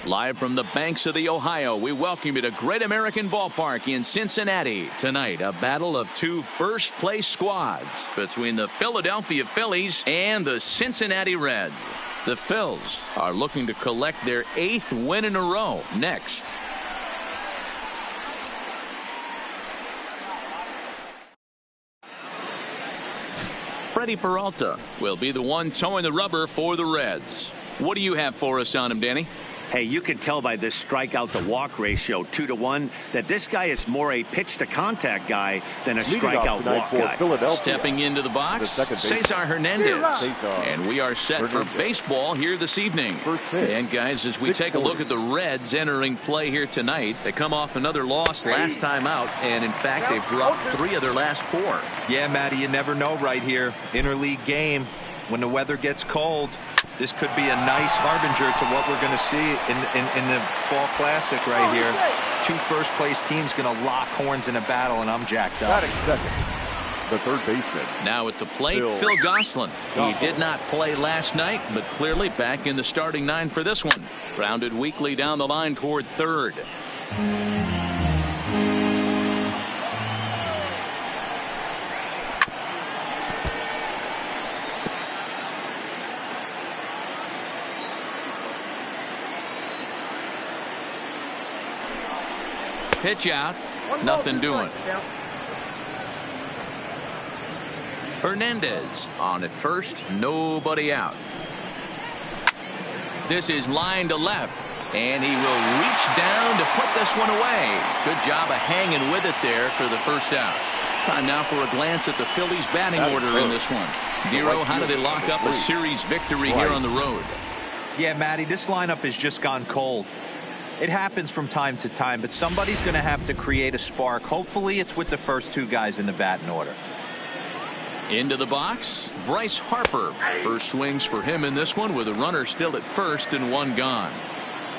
Live from the banks of the Ohio, we welcome you to Great American Ballpark in Cincinnati. Tonight, a battle of two first-place squads between the Philadelphia Phillies and the Cincinnati Reds. The Phils are looking to collect their 8th win in a row next. Freddie Peralta will be the one towing the rubber for the Reds. What do you have for us on him, Danny? Hey, you can tell by this strikeout to walk ratio 2-to-1 that this guy is more a pitch to contact guy than a strikeout walk guy. Stepping into the box, Cesar Hernandez. And we are set for baseball here this evening. And guys, as we take a look at the Reds entering play here tonight, they come off another loss last time out, and in fact they've dropped 3 of their last 4. Yeah, Matty, you never know right here. Interleague game, when the weather gets cold, this could be a nice harbinger to what we're going to see in the Fall Classic right here. 2 first-place teams going to lock horns in a battle, and I'm jacked up. The third baseman. Now at the plate, Phil Gosselin. He did not play last night, but clearly back in the starting 9 for this one. Grounded weakly down the line toward third. Pitch out, nothing doing. Hernandez on at first, nobody out. This is line to left, and he will reach down to put this one away. Good job of hanging with it there for the first out. Time now for a glance at the Phillies batting order in this one. Dero, how do they lock up a series victory here on the road? Yeah, Matty, this lineup has just gone cold. It happens from time to time, but somebody's going to have to create a spark. Hopefully it's with the first 2 guys in the batting order. Into the box, Bryce Harper. First swings for him in this one with a runner still at first and 1 gone.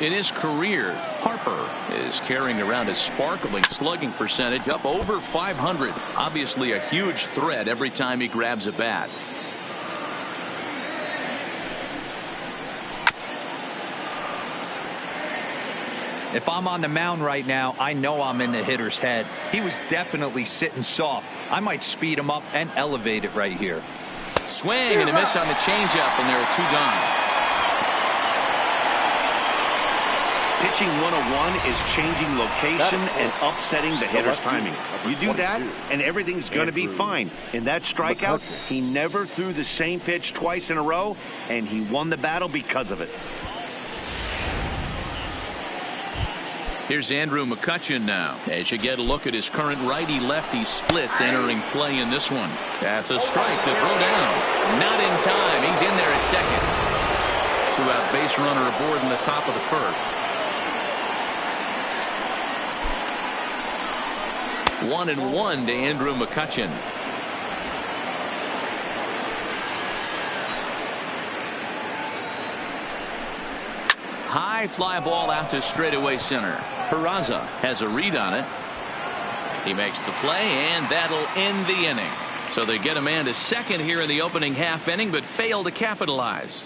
In his career, Harper is carrying around a sparkling slugging percentage up over 500. Obviously a huge threat every time he grabs a bat. If I'm on the mound right now, I know I'm in the hitter's head. He was definitely sitting soft. I might speed him up and elevate it right here. Swing and a miss on the changeup, and there are 2 gone. Pitching 101 is changing location and upsetting the hitter's timing. You do that, and everything's going to be fine. In that strikeout, he never threw the same pitch twice in a row, and he won the battle because of it. Here's Andrew McCutchen now. As you get a look at his current righty-lefty splits entering play in this one. That's a strike to throw down. Not in time. He's in there at second. 2-out base runner aboard in the top of the first. 1-1 to Andrew McCutchen. High fly ball out to straightaway center. Peraza has a read on it. He makes the play, and that'll end the inning. So they get a man to second here in the opening half inning, but fail to capitalize.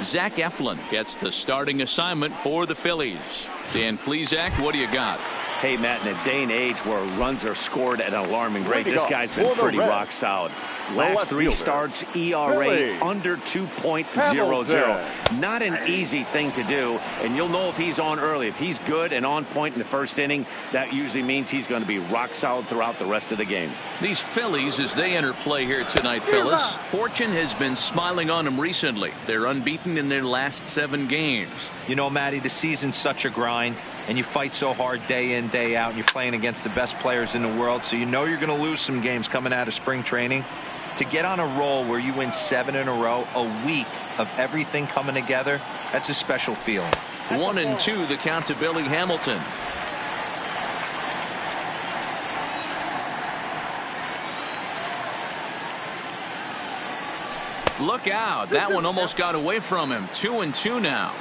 Zach Eflin gets the starting assignment for the Phillies. Dan Plesac, what do you got? Hey, Matt, in a day and age where runs are scored at an alarming rate, this guy's been pretty rock solid. Last 3 starts, ERA under 2.00. Not an easy thing to do, and you'll know if he's on early. If he's good and on point in the first inning, that usually means he's going to be rock solid throughout the rest of the game. These Phillies, as they enter play here tonight, fellas, fortune has been smiling on them recently. They're unbeaten in their last 7 games. You know, Matty, the season's such a grind, and you fight so hard day in, day out, and you're playing against the best players in the world, so you know you're going to lose some games coming out of spring training. To get on a roll where you win 7 in a row, a week of everything coming together, that's a special feeling. 1-2 the count to Billy Hamilton. Look out. That one almost got away from him. 2-2 now.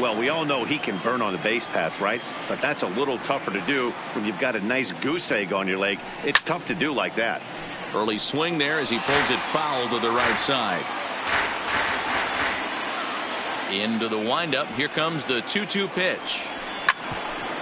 Well, we all know he can burn on the base pass, right? But that's a little tougher to do when you've got a nice goose egg on your leg. It's tough to do like that. Early swing there as he pulls it foul to the right side. Into the windup. Here comes the 2-2 pitch.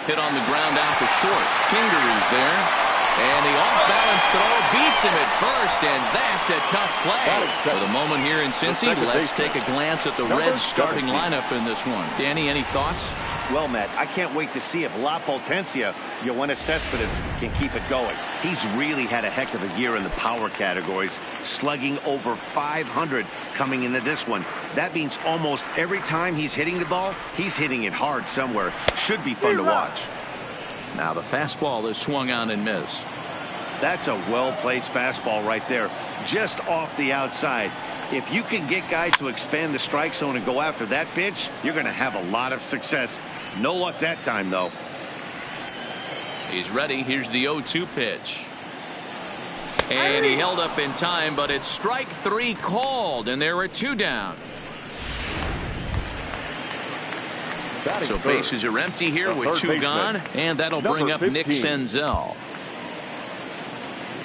Hit on the ground out to short. Kinger is there. And the off-balance throw beats him at first, and that's a tough play. For the moment here in Cincy, let's take a glance at the Reds' starting lineup in this one. Danny, any thoughts? Well, Matt, I can't wait to see if La Potencia, Yoenis Cespedes, can keep it going. He's really had a heck of a year in the power categories, slugging over 500 coming into this one. That means almost every time he's hitting the ball, he's hitting it hard somewhere. Should be fun to watch. Now the fastball is swung on and missed. That's a well-placed fastball right there, just off the outside. If you can get guys to expand the strike zone and go after that pitch, you're going to have a lot of success. No luck that time, though. He's ready. Here's the 0-2 pitch. And he held up in time, but it's strike 3 called, and there are 2 down. So bases are empty here with 2 gone, and that'll bring up Nick Senzel.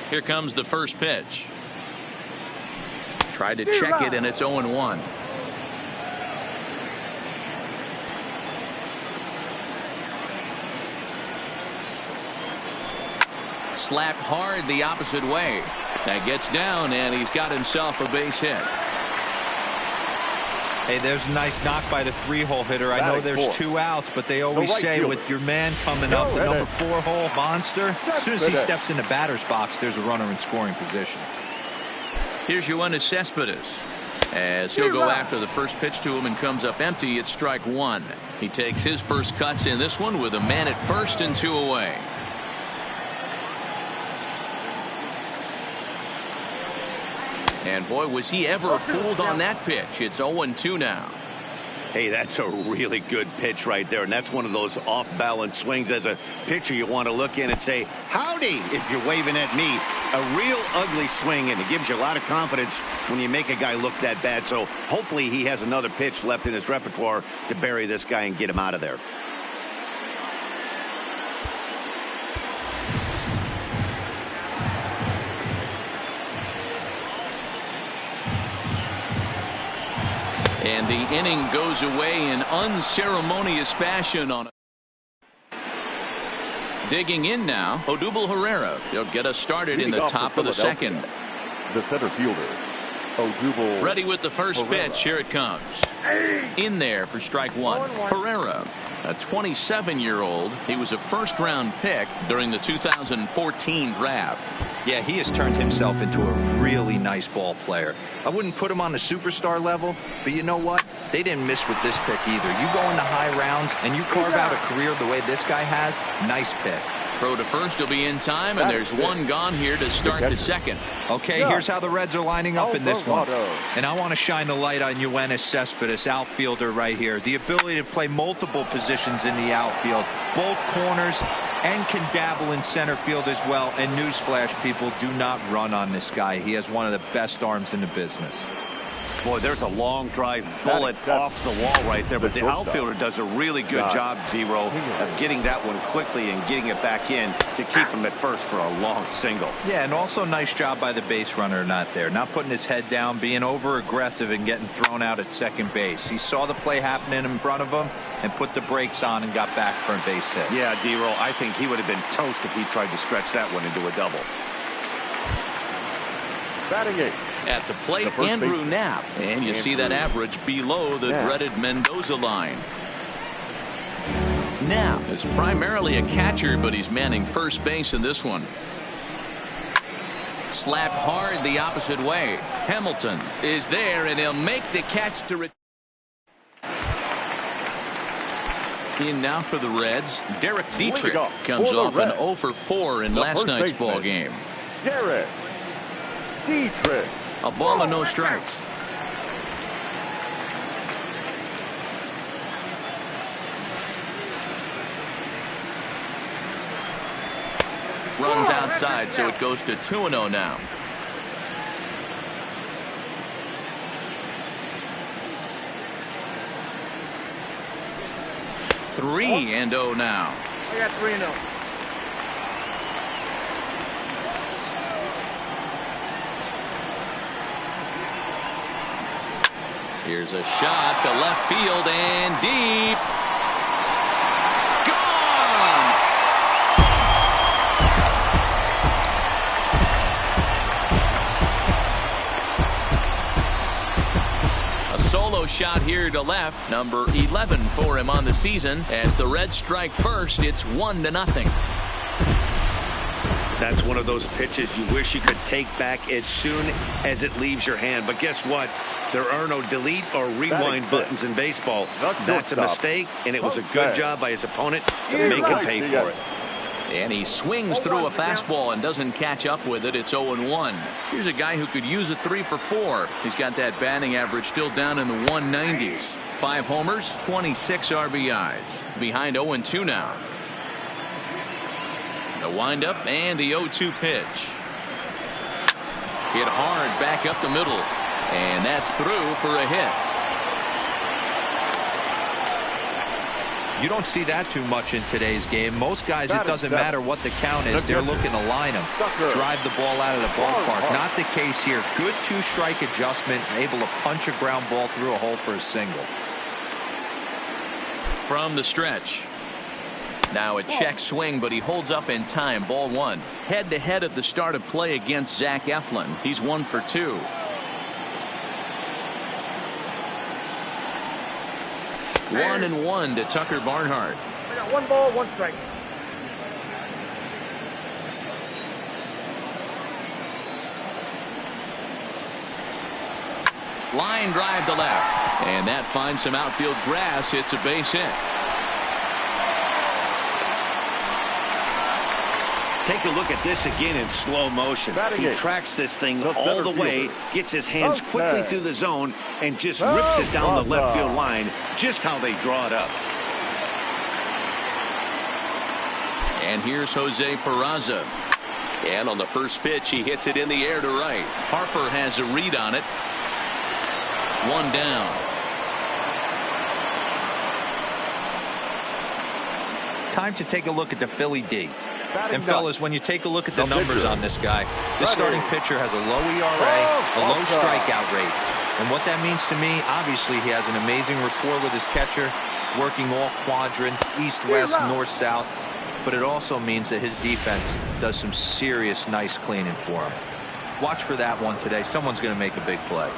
Here comes the first pitch. Tried to check it, and it's 0-1. Slapped hard the opposite way. That gets down, and he's got himself a base hit. Hey, there's a nice knock by the 3-hole hitter. I know there's 2 outs, but they always say with your man coming up, the number 4-hole monster, as soon as he steps in the batter's box, there's a runner in scoring position. Here's Yoenis Cespedes. As he'll go after the first pitch to him and comes up empty, it's strike 1. He takes his first cuts in this one with a man at first and 2 away. And boy, was he ever fooled on that pitch. It's 0-2 now. Hey, that's a really good pitch right there, and that's one of those off-balance swings. As a pitcher, you want to look in and say, howdy, if you're waving at me. A real ugly swing, and it gives you a lot of confidence when you make a guy look that bad. So hopefully he has another pitch left in his repertoire to bury this guy and get him out of there. And the inning goes away in unceremonious fashion on it. Digging in now, Odubel Herrera. He'll get us started in the top of the second. The center fielder, Odubel. Ready with the first pitch. Here it comes. In there for strike 1. Herrera, a 27-year-old. He was a first-round pick during the 2014 draft. Yeah, he has turned himself into a really nice ball player. I wouldn't put him on the superstar level, but you know what? They didn't miss with this pick either. You go into high rounds and you carve out a career the way this guy has. Nice pick. Throw to first will be in time, and there's 1 gone here to start the second. Okay, here's how the Reds are lining up in this one. And I want to shine the light on Yoenis Cespedes, outfielder right here. The ability to play multiple positions in the outfield, both corners, and can dabble in center field as well. And newsflash, people, do not run on this guy. He has one of the best arms in the business. Boy, there's a long drive bullet off the wall right there, but the outfielder does a really good job, Zero, of getting that one quickly and getting it back in to keep him at first for a long single. Yeah, and also nice job by the base runner not there, not putting his head down, being over aggressive and getting thrown out at second base. He saw the play happening in front of him and put the brakes on and got back for a base hit. Yeah, Zero, I think he would have been toast if he tried to stretch that one into a double. Batting 8. At the plate, Andrew Knapp. And you see that average below the dreaded Mendoza line. Knapp is primarily a catcher, but he's manning first base in this one. Slapped hard the opposite way. Hamilton is there, and he'll make the catch to in now for the Reds. Derek Dietrich comes off an 0 for 4 in last night's ball game. Derek Dietrich. A ball and no strikes. Runs outside, so it goes to 2-0 now. Three and 0 now. I got 3-0. Here's a shot to left field and deep. Gone! A solo shot here to left. Number 11 for him on the season. As the Reds strike first, it's 1-0. That's one of those pitches you wish you could take back as soon as it leaves your hand. But guess what? There are no delete or rewind buttons in baseball. That's a mistake, and it was a good job by his opponent to make him pay for it. And he swings through a fastball and doesn't catch up with it. It's 0-1. Here's a guy who could use a 3 for 4. He's got that batting average still down in the 190s. 5 homers, 26 RBIs. Behind 0-2 now. The windup and the 0-2 pitch. Hit hard back up the middle. And that's through for a hit. You don't see that too much in today's game. Most guys, it doesn't matter what the count is. They're looking to line them, drive the ball out of the ballpark. Not the case here. Good 2-strike adjustment, able to punch a ground ball through a hole for a single. From the stretch. Now a check swing, but he holds up in time. Ball 1. Head-to-head at the start of play against Zach Eflin. He's 1 for 2. 1-1 to Tucker Barnhart. I got 1 ball, 1 strike. Line drive to left. And that finds some outfield grass. It's a base hit. Take a look at this again in slow motion. He tracks this thing all the way, gets his hands quickly through the zone, and just rips it down the left field line, just how they draw it up. And here's Jose Peraza. And on the first pitch, he hits it in the air to right. Harper has a read on it. 1 down. Time to take a look at the Philly D. And fellas, when you take a look at the numbers on this guy, this starting pitcher has a low ERA, a low strikeout rate. And what that means to me, obviously he has an amazing rapport with his catcher, working all quadrants, east, west, north, south. But it also means that his defense does some serious nice cleaning for him. Watch for that one today. Someone's going to make a big play.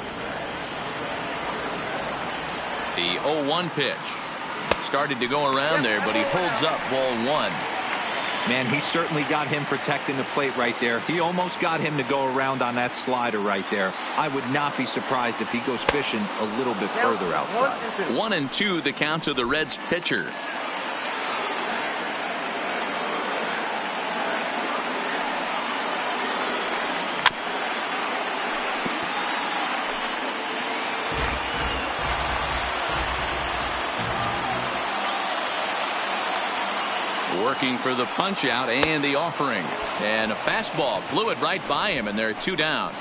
The 0-1 pitch. Started to go around there, but he holds up ball 1. Man, he certainly got him protecting the plate right there. He almost got him to go around on that slider right there. I would not be surprised if he goes fishing a little bit further outside. 1-2 the count to the Reds pitcher. Working for the punch out and the offering, and a fastball flew it right by him, and they're 2 down.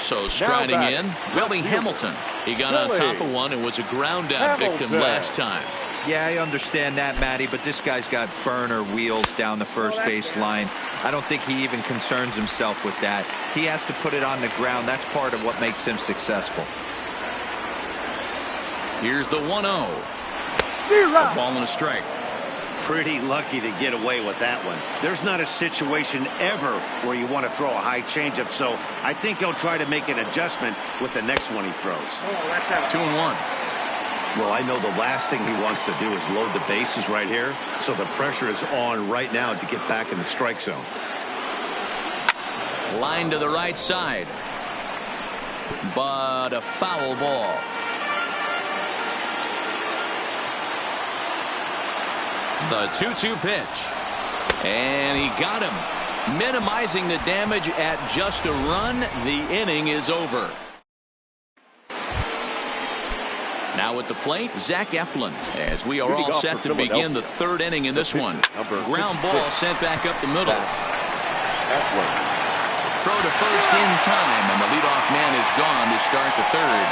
So striding in, Willie Hamilton. He got on top of one and was a ground out victim last time. Yeah, I understand that, Matty, but this guy's got burner wheels down the first base line. I don't think he even concerns himself with that. He has to put it on the ground. That's part of what makes him successful. Here's the 1-0. A ball and a strike. Pretty lucky to get away with that one. There's not a situation ever where you want to throw a high changeup, so I think he'll try to make an adjustment with the next one he throws. 2-1. Well, I know the last thing he wants to do is load the bases right here, so the pressure is on right now to get back in the strike zone. Line to the right side, but a foul ball. The 2-2 pitch, and he got him, minimizing the damage at just a run. The inning is over. Now at the plate, Zach Eflin, as we are all set to begin the 3rd inning in this one. Ground ball sent back up the middle. Throw to first in time, and the leadoff man is gone to start the 3rd.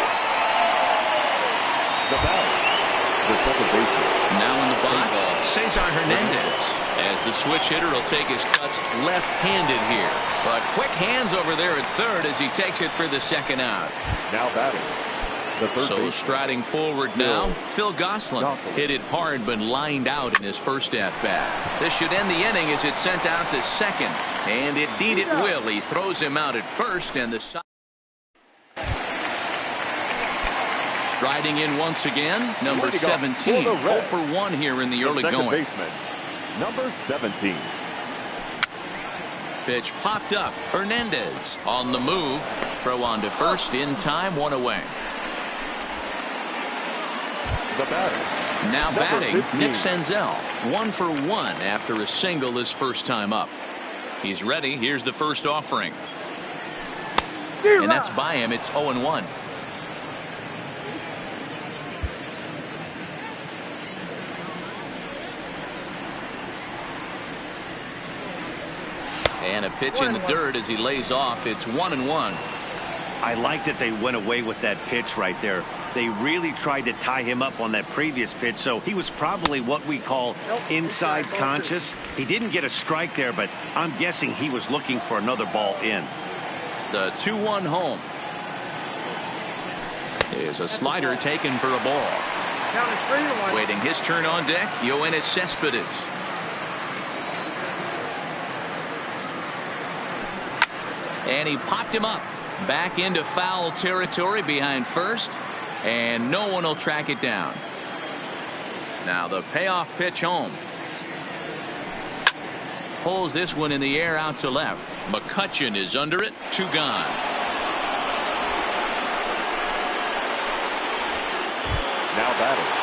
the second baseman. Now in the box, Cesar Hernandez. As the switch hitter will take his cuts left-handed here. But quick hands over there at third as he takes it for the second out. Now batting. The third baseman. Striding forward now, Phil Gosselin. Hit it hard but lined out in his first at-bat. This should end the inning as it's sent out to second. And indeed it will. He throws him out at first, and the side. Striding in once again, number 17. 0 for 1 here in the early going. Baseman, number 17. Pitch popped up. Hernandez on the move. Throw on to first in time, 1 away. The batter. Now batting, 15. Nick Senzel. 1 for 1 after a single his first time up. He's ready. Here's the first offering. And that's by him. It's 0-1. And a pitch in the dirt as he lays off. It's 1-1. I like that they went away with that pitch right there. They really tried to tie him up on that previous pitch, so he was probably what we call inside conscious. He didn't get a strike there, but I'm guessing he was looking for another ball in. The 2-1 home. Is a slider taken for a ball. Waiting his turn on deck, Yoenis Cespedes. And he popped him up. Back into foul territory behind first. And no one will track it down. Now the payoff pitch home. Pulls this one in the air out to left. McCutchen is under it. 2 gone. Now batting.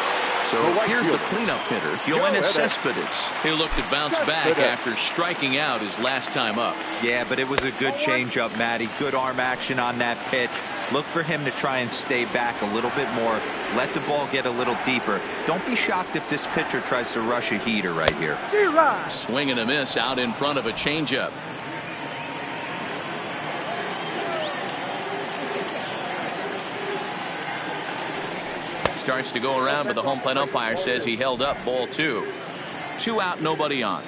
So here's the cleanup hitter, Yoenis Cespedes. He looked to bounce back after striking out his last time up. Yeah, but it was a good changeup, Matty. Good arm action on that pitch. Look for him to try and stay back a little bit more. Let the ball get a little deeper. Don't be shocked if this pitcher tries to rush a heater right here. Swing and a miss out in front of a changeup. Starts to go around, but the home plate umpire says he held up. Ball 2. 2 out, nobody on.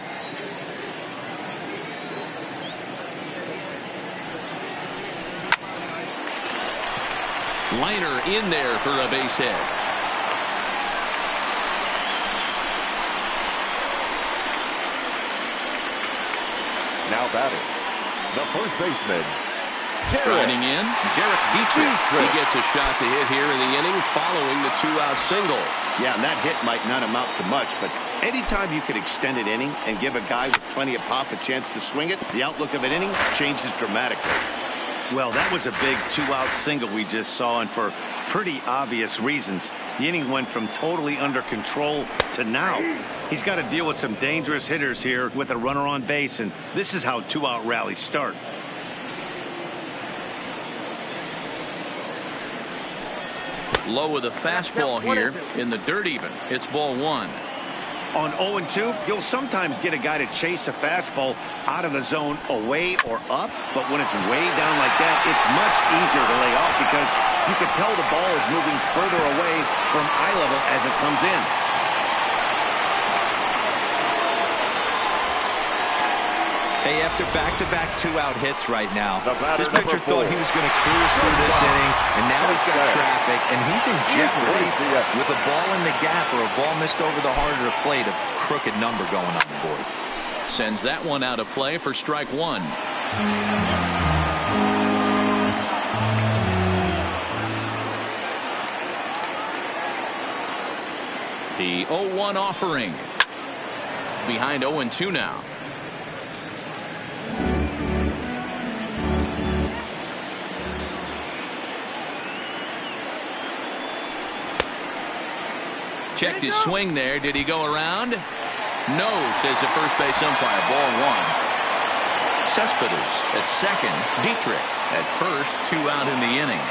Liner in there for a base hit. Now batting. The first baseman. Striding in, Derek Dietrich. He gets a shot to hit here in the inning following the 2-out single. Yeah, and that hit might not amount to much, but anytime you can extend an inning and give a guy with plenty of pop a chance to swing it, the outlook of an inning changes dramatically. Well, that was a big 2-out single we just saw, and for pretty obvious reasons. The inning went from totally under control to now. He's got to deal with some dangerous hitters here with a runner on base, and this is how 2-out rallies start. Low with a fastball here in the dirt even. It's ball 1. On 0-2, you'll sometimes get a guy to chase a fastball out of the zone away or up, but when it's way down like that, it's much easier to lay off because you can tell the ball is moving further away from eye level as it comes in. Hey, after back-to-back 2-out hits right now, this pitcher thought he was going to cruise through this inning, and now he's got traffic, and he's in jeopardy with a ball in the gap or a ball missed over the heart of the plate, a crooked number going on the board. Sends that one out of play for strike 1. The 0-1 offering. Behind 0-2 now. Checked his swing there. Did he go around? No, says the first base umpire. Ball 1. Cespedes at second. Dietrich at first. 2 out in the inning.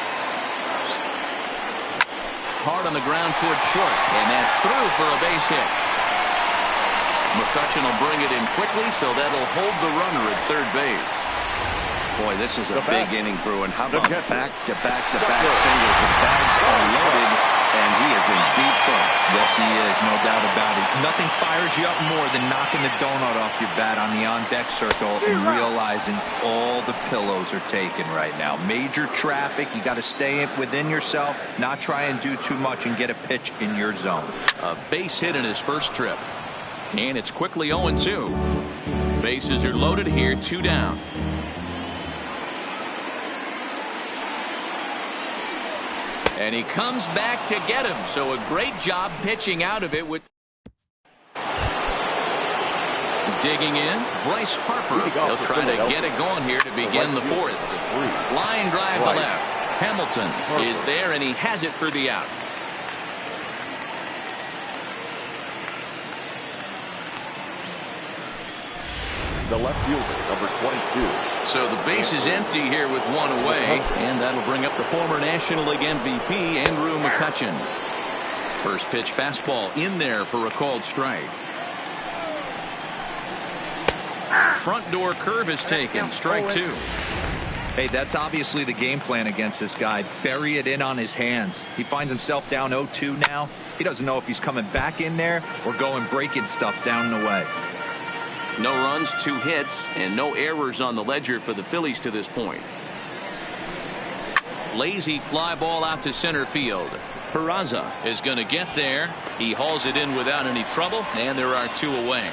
Hard on the ground towards short. And that's through for a base hit. McCutchen will bring it in quickly, so that'll hold the runner at third base. Boy, this is a big inning, Bruin. How about back-to-back-to-back singles? The bags are loaded. And he is in deep trouble. Yes, he is, no doubt about it. Nothing fires you up more than knocking the donut off your bat on the on-deck circle and realizing all the pillows are taken right now. Major traffic. You got to stay within yourself, not try and do too much and get a pitch in your zone. A base hit in his first trip. And it's quickly 0-2. Bases are loaded here, 2 down. And he comes back to get him. So a great job pitching out of it with digging in. Bryce Harper. He'll try to get it going here to begin the fourth. Line drive to left. Hamilton is there, and he has it for the out. The left fielder, number 22. So the base is empty here with 1 away, and that'll bring up the former National League MVP, Andrew McCutchen. First pitch fastball in there for a called strike. Front door curve is taken. Strike 2. Hey, that's obviously the game plan against this guy. Bury it in on his hands. He finds himself down 0-2 now. He doesn't know if he's coming back in there or going breaking stuff down the way. No runs, 2 hits, and no errors on the ledger for the Phillies to this point. Lazy fly ball out to center field. Peraza is going to get there. He hauls it in without any trouble, and there are 2 away.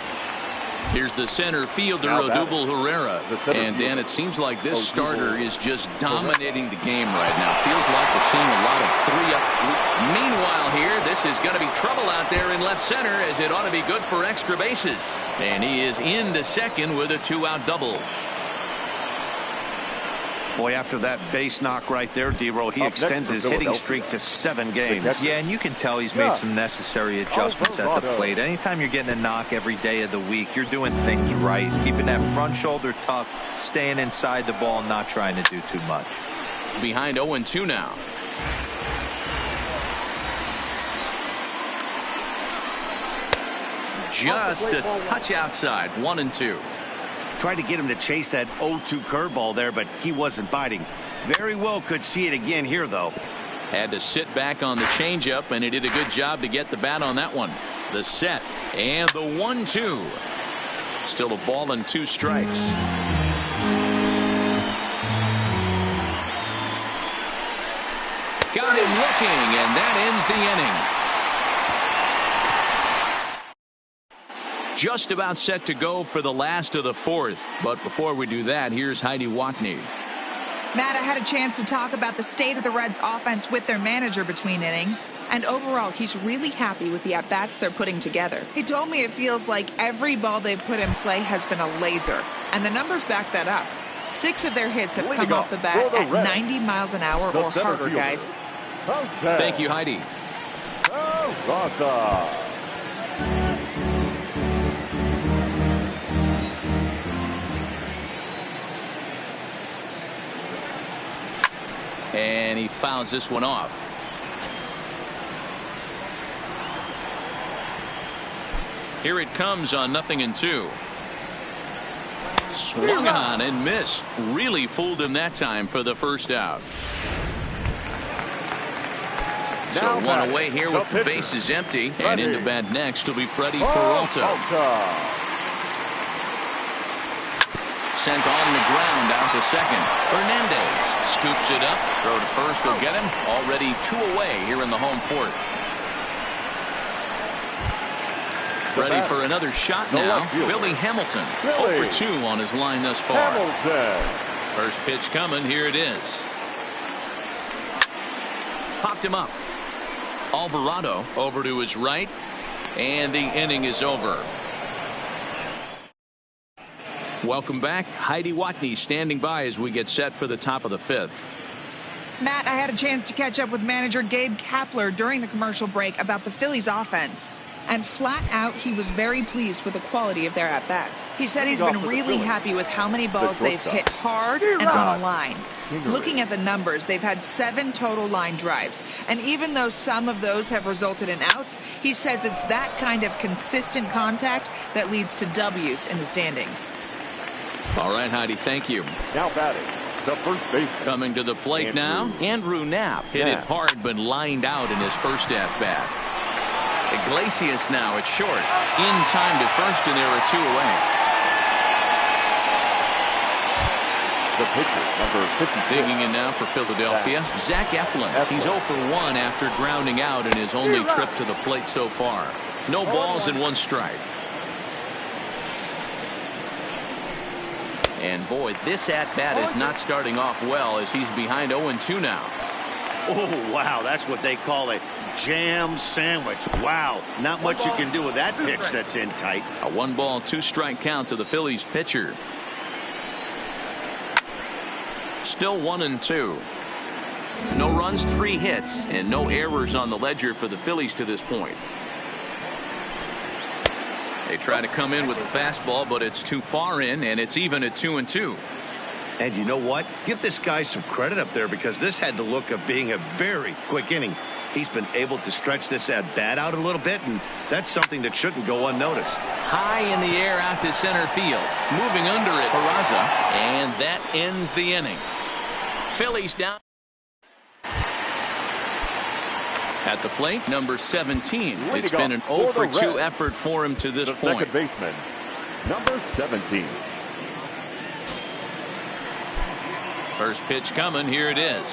Here's the center fielder, Odubel Herrera. And Dan, it seems like this starter is just dominating the game right now. Feels like we're seeing a lot of 3-up. Meanwhile here, this is going to be trouble out there in left center, as it ought to be good for extra bases. And he is into second with a 2-out double. Boy, after that base knock right there, D-Row, he extends his hitting streak to 7 games. Yeah, and you can tell he's made some necessary adjustments at the plate. Anytime you're getting a knock every day of the week, you're doing things right. He's keeping that front shoulder tough, staying inside the ball, and not trying to do too much. Behind 0-2 now. Just a touch outside. 1-2. Tried to get him to chase that 0-2 curveball there, but he wasn't biting. Very well could see it again here, though. Had to sit back on the changeup, and he did a good job to get the bat on that one. The set and the 1-2. Still a ball and 2 strikes. Got him looking, and that ends the inning. Just about set to go for the last of the fourth. But before we do that, here's Heidi Watney. Matt, I had a chance to talk about the state of the Reds offense with their manager between innings. And overall, he's really happy with the at-bats they're putting together. He told me it feels like every ball they've put in play has been a laser. And the numbers back that up. 6 of their hits have come off the bat at 90 miles an hour or harder, guys. Thank you, Heidi. And he fouls this one off. Here it comes on 0-2. Swung on and missed. Really fooled him that time for the first out. So 1 away here with the bases empty. And into bat next will be Freddie Peralta. Sent on the ground out to second. Hernandez scoops it up. Throw to first will get him. Already 2 away here in the home port. Ready for another shot now. Billy Hamilton. 0-2 on his line thus far. First pitch coming. Here it is. Popped him up. Alvarado over to his right. And the inning is over. Welcome back. Heidi Watney standing by as we get set for the top of the 5th. Matt, I had a chance to catch up with manager Gabe Kapler during the commercial break about the Phillies offense. And flat out, he was very pleased with the quality of their at-bats. He said he's been really happy with how many balls they've hit hard and on the line. Looking at the numbers, they've had 7 total line drives. And even though some of those have resulted in outs, he says it's that kind of consistent contact that leads to W's in the standings. All right, Heidi, thank you. Now batting, the first base. Coming to the plate now, Andrew Knapp hit it hard but lined out in his first at-bat. Iglesias now at short. In time to first, and there are 2 away. The pitcher, number 56. Digging in now for Philadelphia, Zach Eflin. He's 0 for 1 after grounding out in his only trip to the plate so far. No balls and 1 strike. And boy, this at-bat is not starting off well as he's behind 0-2 now. Oh, wow, that's what they call a jam sandwich. Wow, not much you can do with that pitch that's in tight. A 1-ball, 2-strike count to the Phillies pitcher. Still 1-2. No runs, 3 hits, and no errors on the ledger for the Phillies to this point. They try to come in with a fastball, but it's too far in, and it's even at 2-2. And you know what? Give this guy some credit up there, because this had the look of being a very quick inning. He's been able to stretch this at-bat out a little bit, and that's something that shouldn't go unnoticed. High in the air out to center field. Moving under it, Peraza, and that ends the inning. Phillies down. At the plate, number 17. It's been an 0 for 2 effort for him to this point. Second baseman, number 17. First pitch coming. Here it is.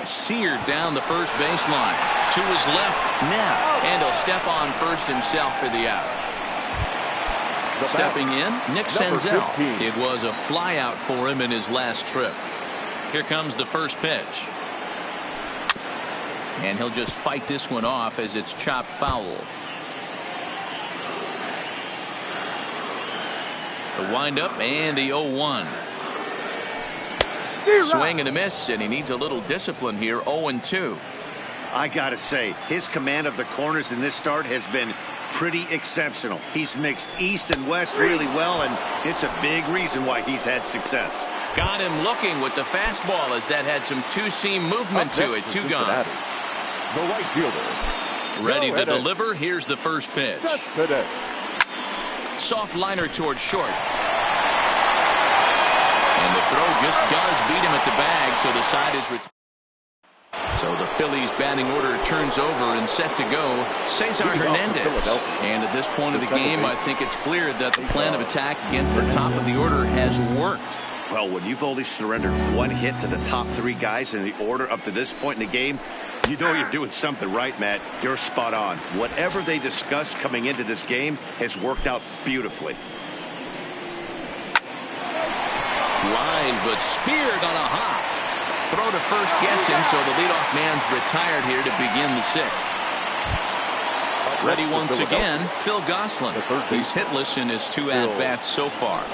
Seared down the first baseline. To his left now. And he'll step on first himself for the out. Stepping in, Nick Senzel. It was a flyout for him in his last trip. Here comes the first pitch. And he'll just fight this one off as it's chopped foul. The windup and the 0-1. Swing and a miss, and he needs a little discipline here. 0-2. I gotta say, his command of the corners in this start has been pretty exceptional. He's mixed east and west really well, and it's a big reason why he's had success. Got him looking with the fastball as that had some two-seam movement to it. 2 gone. The right fielder. Ready to deliver. Here's the first pitch. Soft liner towards short. And the throw just does beat him at the bag, so the side is returned. So the Phillies batting order turns over and set to go. Cesar Hernandez. And at this point of the game, I think it's clear that the plan of attack against the top of the order has worked. Well, when you've only surrendered 1 hit to the top 3 guys in the order up to this point in the game, you know you're doing something right, Matt. You're spot on. Whatever they discussed coming into this game has worked out beautifully. Line, but speared on a hop. Throw to first gets him, so the leadoff man's retired here to begin the 6th. Ready once again, Phil Gosselin. He's hitless in his 2 at-bats so far.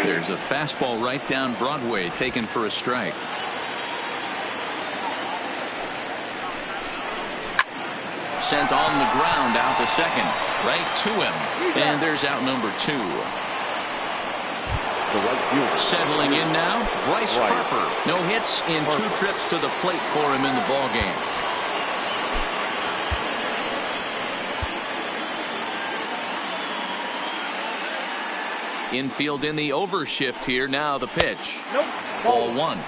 There's a fastball right down Broadway, taken for a strike. Sent on the ground out to second. Right to him. And there's out number 2. Settling in now, Bryce Harper. No hits in 2 trips to the plate for him in the ball game. Infield in the overshift here. Now the pitch. Ball 1.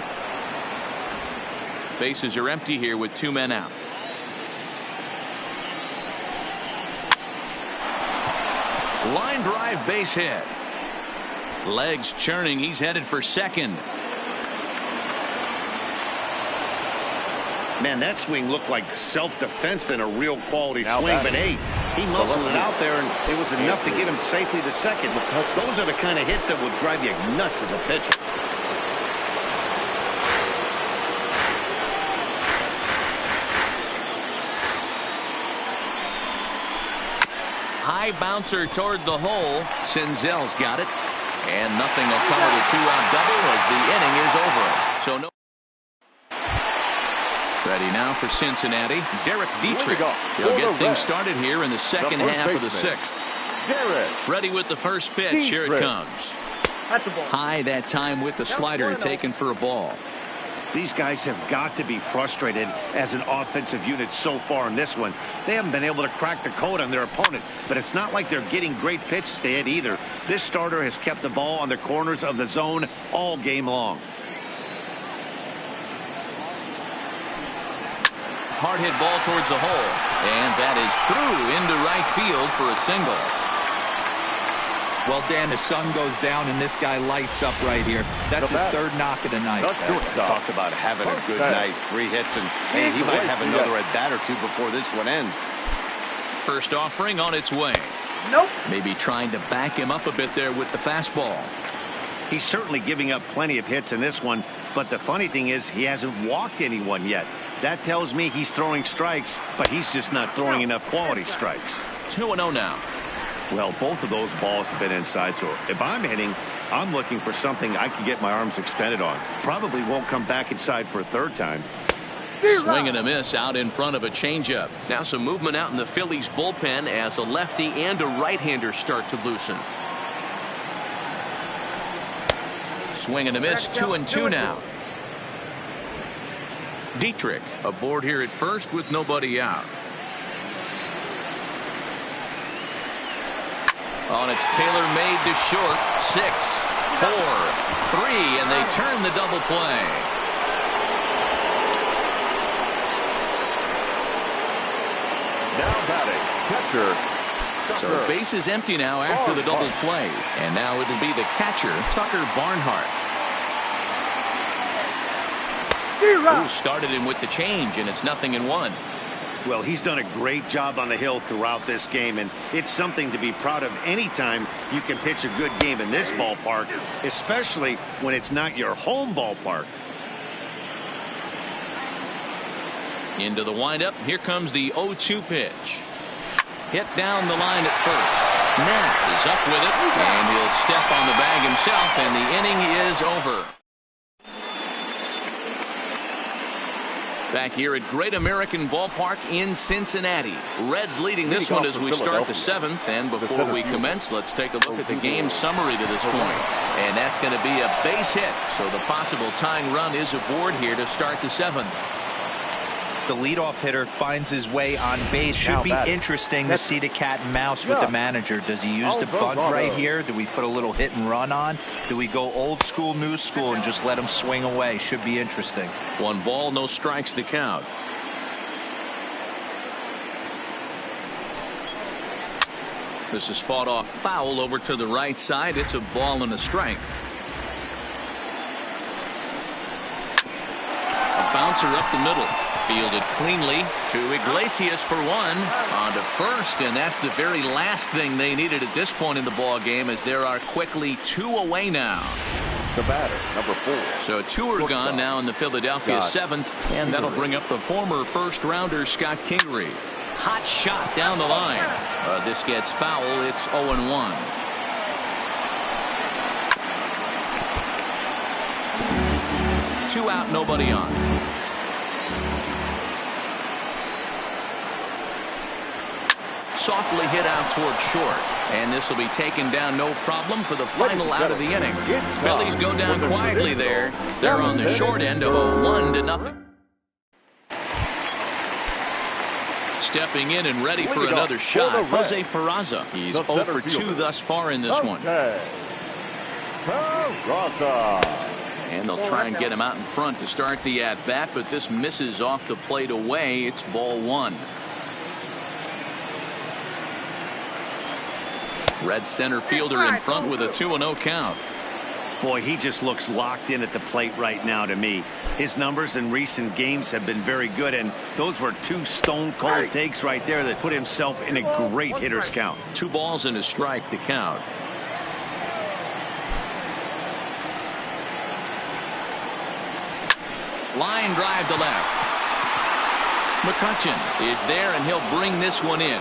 Bases are empty here with 2 men out. Line drive, base hit. Legs churning. He's headed for second. Man, that swing looked like self-defense than a real quality swing. But hey, he muscled it out there, and it was enough to get him safely to second. Those are the kind of hits that will drive you nuts as a pitcher. High bouncer toward the hole. Senzel's got it. And nothing will cover the 2-out double as the inning is over. So no. Ready now for Cincinnati. Derek Dietrich. He'll get things started here in the second half of the 6th. Ready with the first pitch. Here it comes. High that time with the slider, taken for a ball. These guys have got to be frustrated as an offensive unit so far in this one. They haven't been able to crack the code on their opponent, but it's not like they're getting great pitches to hit either. This starter has kept the ball on the corners of the zone all game long. Hard hit ball towards the hole, and that is through into right field for a single. Well, Dan, the sun goes down and this guy lights up right here. That's his third knock of the night. Talk about having a good night. 3 hits, and hey, he might have another at bat or two before this one ends. First offering on its way. Nope. Maybe trying to back him up a bit there with the fastball. He's certainly giving up plenty of hits in this one, but the funny thing is he hasn't walked anyone yet. That tells me he's throwing strikes, but he's just not throwing enough quality strikes. 2-0 now. Well, both of those balls have been inside, so if I'm hitting, I'm looking for something I can get my arms extended on. Probably won't come back inside for a third time. Swing and a miss out in front of a changeup. Now some movement out in the Phillies bullpen as a lefty and a right-hander start to loosen. Swing and a miss, 2-2 now. Dietrich aboard here at first with nobody out. On it's Taylor made to short. 6, 4, 3, and they turn the double play. Now batting, catcher. So base is empty now after the double play, and now it'll be the catcher, Tucker Barnhart. Who started him with the change, and it's 0-1. Well, he's done a great job on the hill throughout this game, and it's something to be proud of anytime you can pitch a good game in this ballpark, especially when it's not your home ballpark. Into the windup. Here comes the 0-2 pitch. Hit down the line at first. Nat is up with it, and he'll step on the bag himself, and the inning is over. Back here at Great American Ballpark in Cincinnati. Reds leading this one as we start the 7th. And before we commence, let's take a look at the game summary to this point. And that's going to be a base hit. So the possible tying run is aboard here to start the 7th. The leadoff hitter finds his way on base. Should be interesting to see the cat and mouse with the manager. Does he use the bunt right here? Do we put a little hit and run on? Do we go old school, new school, and just let him swing away? Should be interesting. 1 ball, no strikes to count. This is fought off foul over to the right side. It's a ball and a strike. A bouncer up the middle. Fielded cleanly to Iglesias for 1. On to first, and that's the very last thing they needed at this point in the ball game, as there are quickly 2 away now. The batter, number 4. So 2 are gone now in the Philadelphia 7th, and that'll bring up the former first-rounder Scott Kingery. Hot shot down the line. This gets foul. It's 0-1. Two out, nobody on. Softly hit out toward short, and this will be taken down no problem for the final out of the inning. Phillies go down quietly there. They're on the short end of a 1-0. Stepping in and ready for another shot, Jose Peraza. He's 0 for 2 thus far in this one. And they'll try and get him out in front to start the at-bat, but this misses off the plate away. It's ball 1. Red center fielder in front with a 2-0 count. Boy, he just looks locked in at the plate right now to me. His numbers in recent games have been very good, and those were 2 stone-cold takes right there that put himself in a great hitter's count. 2 balls and a strike to count. Line drive to left. McCutchen is there, and he'll bring this one in.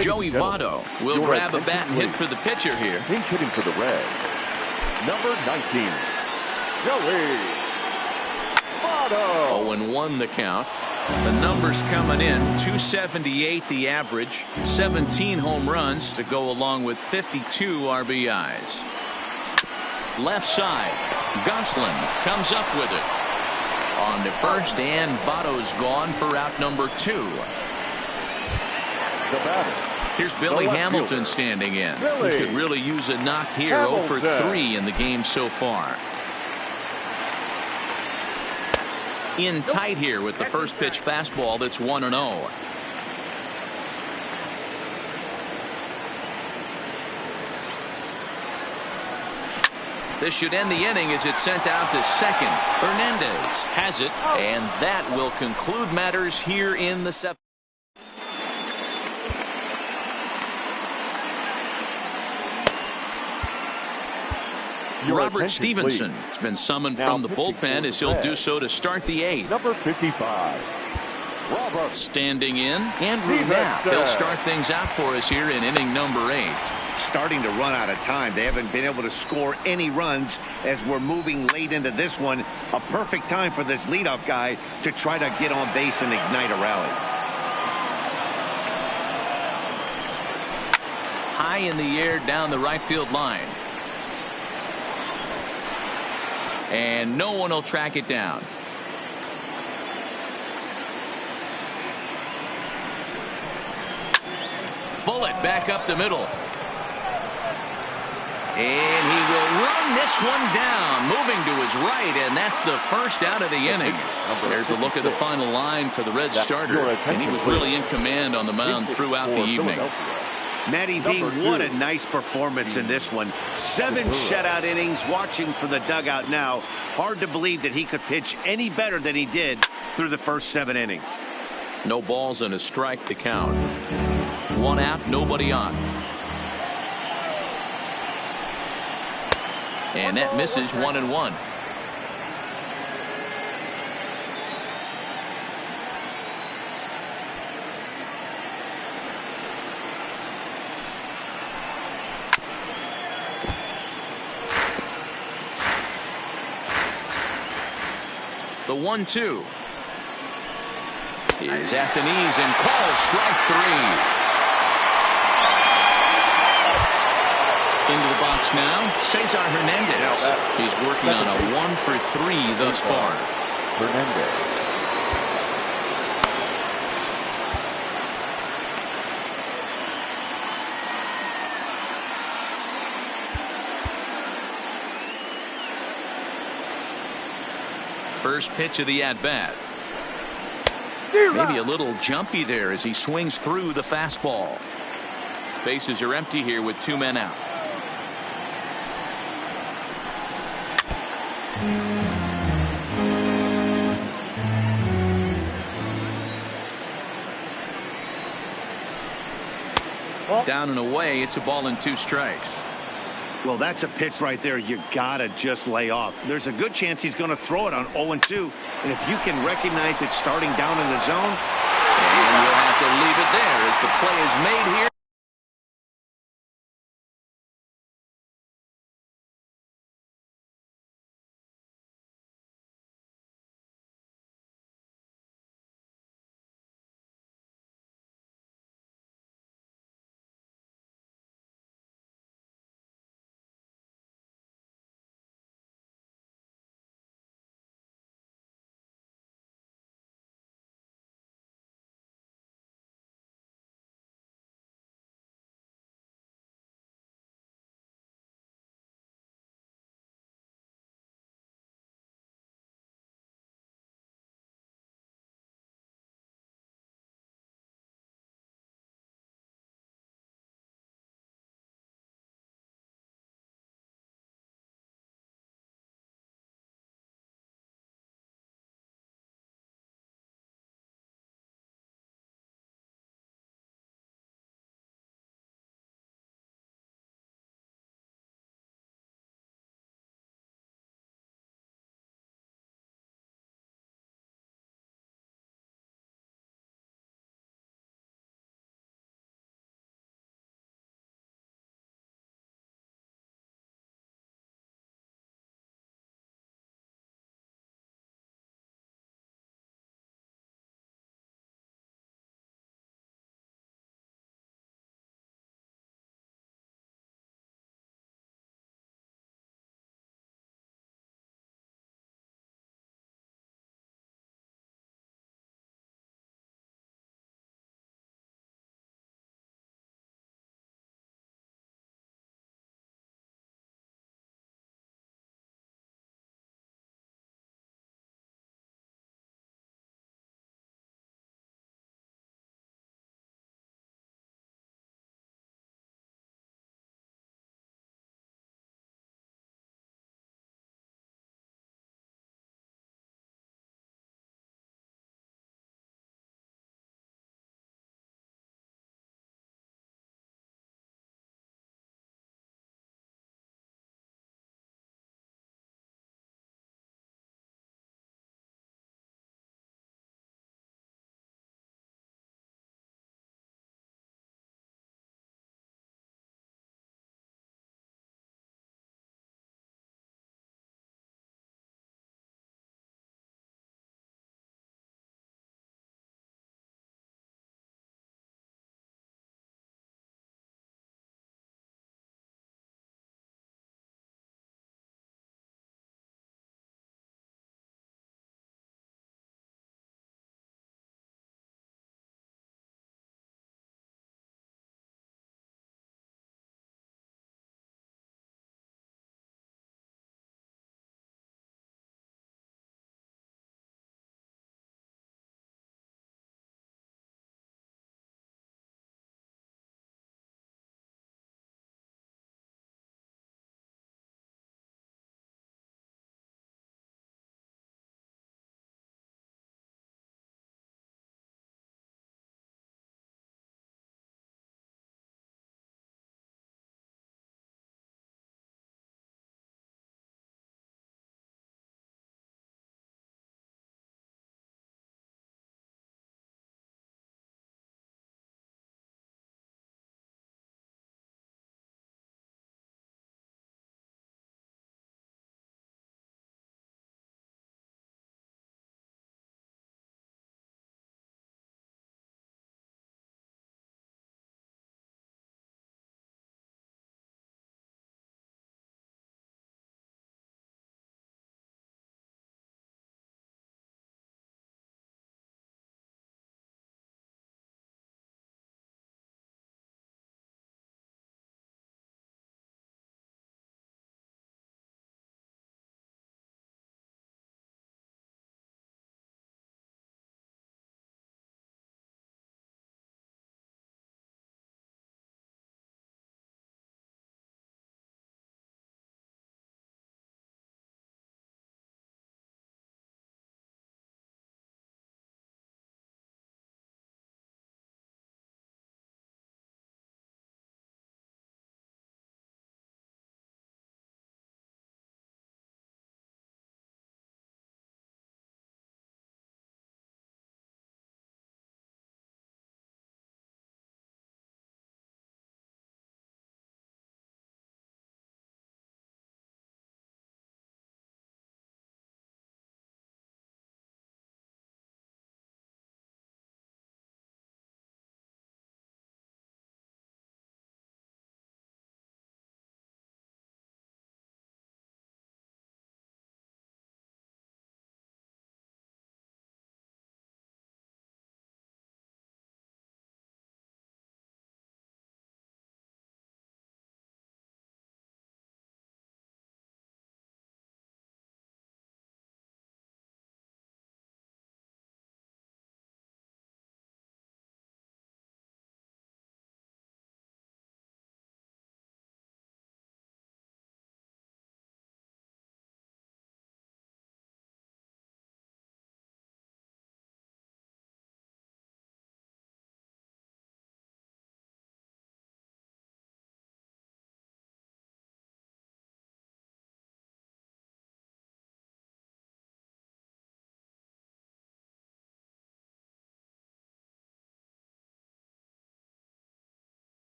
Joey Votto will grab a bat and hit for the pitcher here. He's hitting for the Reds. Number 19, Joey Votto. 0-1 the count. The numbers coming in, 278 the average, 17 home runs to go along with 52 RBIs. Left side, Gosselin comes up with it. On to first, and Votto's gone for out number 2. The batter. Here's Billy Hamilton standing in. He could really use a knock here. 0 for 3 in the game so far. In tight here with the first pitch fastball that's 1-0. This should end the inning as it's sent out to second. Hernandez has it, and that will conclude matters here in the 7th. Robert Stevenson has been summoned from the bullpen as he'll do so to start the 8th. Number 55. Robert. Standing in, Andrew Knapp. He'll start things out for us here in inning number 8. Starting to run out of time. They haven't been able to score any runs as we're moving late into this one. A perfect time for this leadoff guy to try to get on base and ignite a rally. High in the air down the right field line. And no one will track it down. Bullet back up the middle. And he will run this one down, moving to his right, and that's the first out of the inning. There's the look at the final line for the Red starter, and he was really in command on the mound throughout the evening. Matty V, what a nice performance in this one. 7 shutout innings. Watching from the dugout now, hard to believe that he could pitch any better than he did through the first 7 innings. No balls and a strike to count. 1 out, nobody on. And that misses 1-1. The 1-2 is at the knees and called strike 3. Into the box now, Cesar Hernandez. He's working on a 1 for 3 thus far. Hernandez. First pitch of the at-bat. Maybe a little jumpy there as he swings through the fastball. Bases are empty here with 2 men out. Down and away, it's a ball and 2 strikes. Well, that's a pitch right there you gotta just lay off. There's a good chance he's going to throw it on 0-2, and if you can recognize it starting down in the zone, and we'll have to leave it there as the play is made here.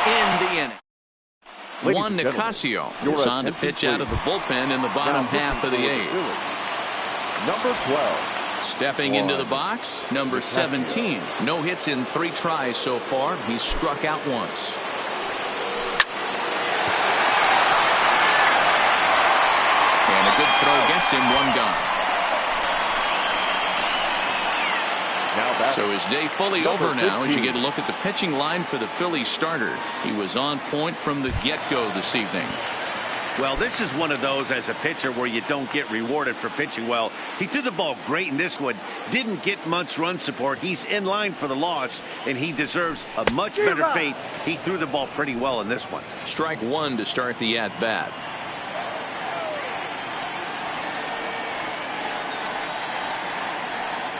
end the inning. Ladies Juan and gentlemen, Nicasio your is on to attention, pitch out of the please. bullpen in the bottom Now half of the pitching for eighth. Phillies, number 12. Stepping into the box, number 17. No hits in 3 tries so far. He's struck out once. And a good throw gets him, 1 gone. So his day fully over now as you get a look at the pitching line for the Phillies starter. He was on point from the get-go this evening. Well, this is one of those as a pitcher where you don't get rewarded for pitching well. He threw the ball great in this one. Didn't get much run support. He's in line for the loss, and he deserves a much better fate. He threw the ball pretty well in this one. Strike 1 to start the at-bat.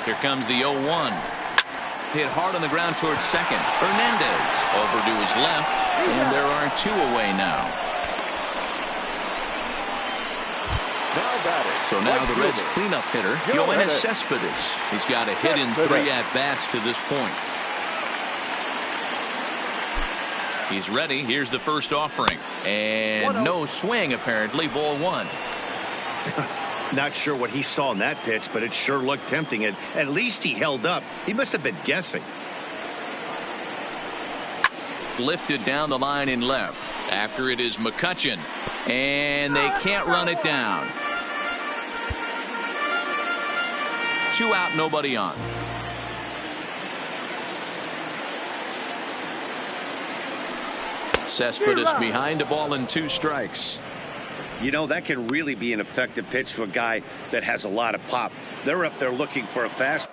Here comes the 0-1. Hit hard on the ground towards second. Hernandez over to his left, and there are 2 away now. So now the Reds' cleanup hitter, Yoenis Cespedes. He's got a hit in 3 at-bats to this point. He's ready. Here's the first offering. And no swing, apparently. Ball 1. Not sure what he saw in that pitch, but it sure looked tempting. And at least he held up. He must have been guessing. Lifted down the line in left. After it is McCutchen. And they can't run it down. 2 out, nobody on. Cespedes behind a ball and 2 strikes. You know, that can really be an effective pitch to a guy that has a lot of pop. They're up there looking for a fast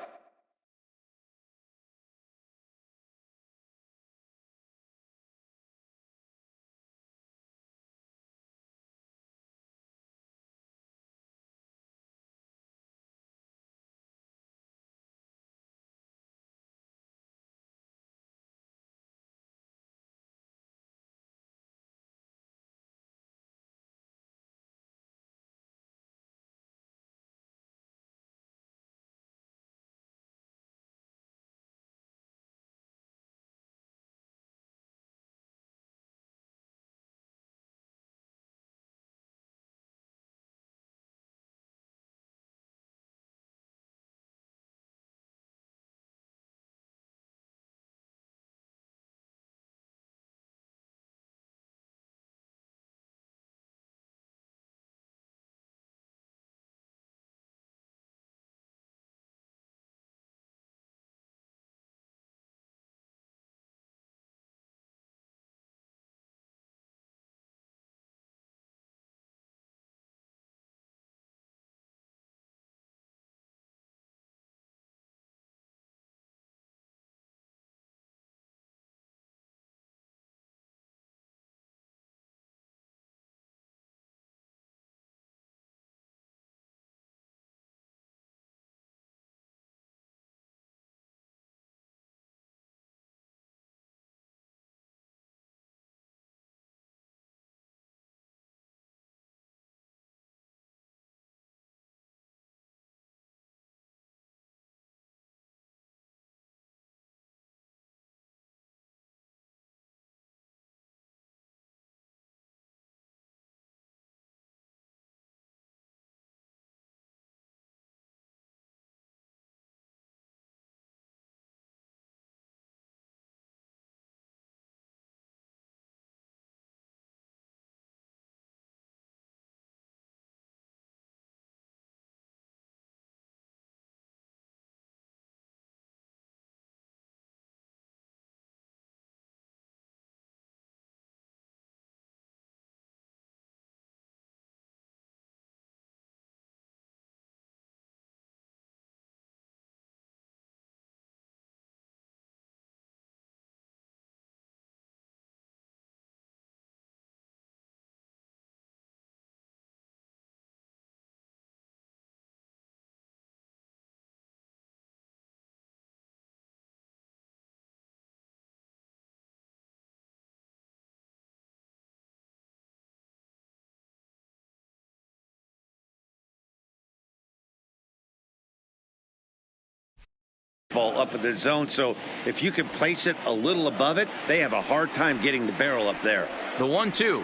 fastball up in the zone. So if you can place it a little above it, they have a hard time getting the barrel up there. The 1-2.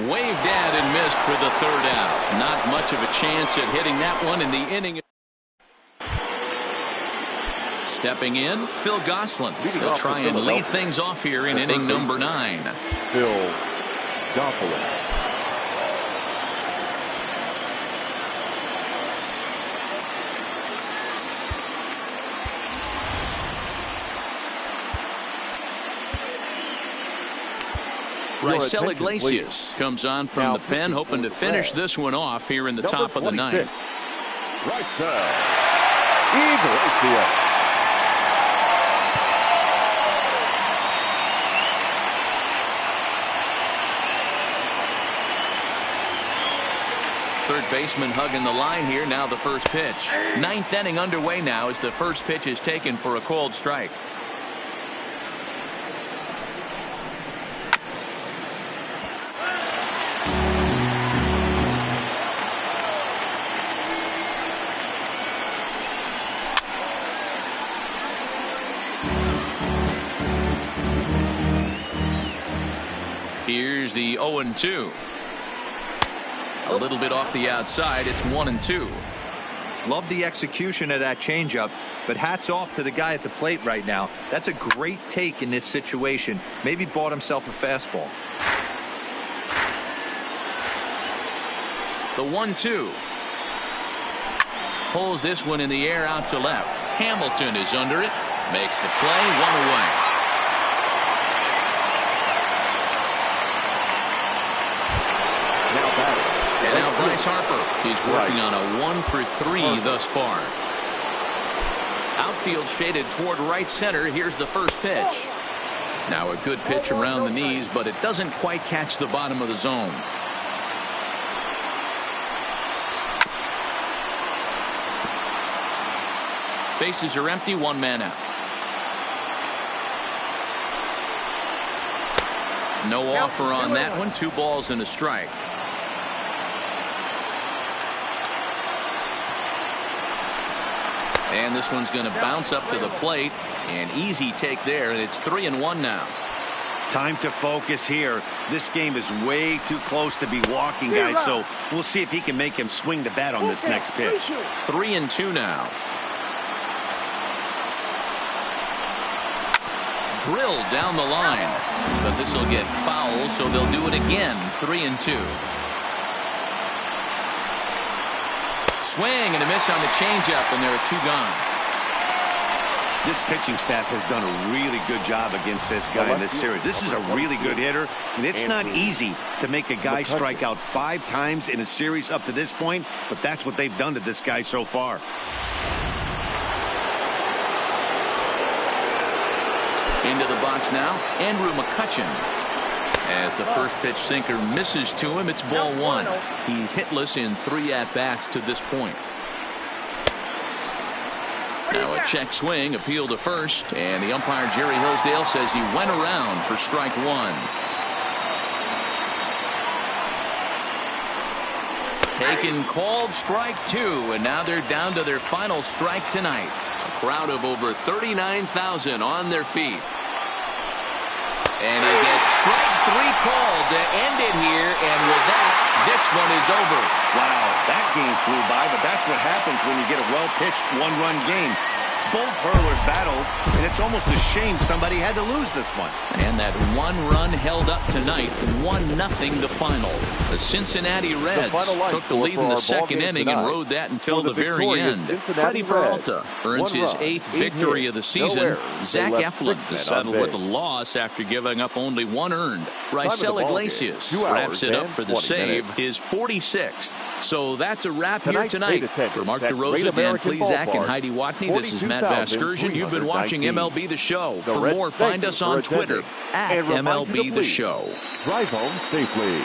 Waved at and missed for the third out. Not much of a chance at hitting that one in the inning. Stepping in, Phil Gosselin. He'll try and lead things off here in inning number 9. Phil Gosselin. Raisel Iglesias comes on from the pen, hoping to finish this one off here in the top of the 9th. Raisel Iglesias. Third baseman hugging the line here. Now the first pitch. 9th inning underway now as the first pitch is taken for a called strike. Here's the 0-2. A little bit off the outside. It's 1-2. Love the execution of that changeup, but hats off to the guy at the plate right now. That's a great take in this situation. Maybe bought himself a fastball. The 1-2. Pulls this one in the air out to left. Hamilton is under it. Makes the play. 1 away. And now Bryce Harper. He's working on a 1 for 3 thus far. Outfield shaded toward right center. Here's the first pitch. Now a good pitch around the knees, but it doesn't quite catch the bottom of the zone. Bases are empty. 1 man out. No offer on that one. 2 balls and a strike. And this one's going to bounce up to the plate. An easy take there, and it's 3-1 now. Time to focus here. This game is way too close to be walking, guys, so we'll see if he can make him swing the bat on this next pitch. 3-2 now. Drilled down the line, but this will get foul, so they'll do it again. 3-2. Swing and a miss on the changeup, and there are 2 gone. This pitching staff has done a really good job against this guy in this series. This is a really good hitter, and it's not easy to make a guy strike out 5 times in a series up to this point, but that's what they've done to this guy so far. Into the box now, Andrew McCutchen. As the first pitch sinker misses to him, it's ball 1. He's hitless in 3 at-bats to this point. Now a check swing, appeal to first, and the umpire Jerry Hillsdale says he went around for strike 1. Taken, called strike 2, and now they're down to their final strike tonight. A crowd of over 39,000 on their feet. And he gets strike 3 called to end it here, and with that, this one is over. Wow, that game flew by, but that's what happens when you get a well-pitched 1-run game. Both hurlers battled, and it's almost a shame somebody had to lose this one. And that 1 run held up tonight, 1-0 the final. The Cincinnati Reds took the lead in the 2nd inning and rode that until the very end. Freddie Peralta earns his 8th victory of the season. Zach Eflin is settled with a loss after giving up only 1 earned. Raisel Iglesias wraps it up for the save, his 46th. So that's a wrap here tonight. For Mark DeRosa, Dan Plesac, and Heidi Watney, this is Matt Vasgersian. You've been watching MLB The Show. For more, find us on Twitter at MLB The Show. Drive home safely.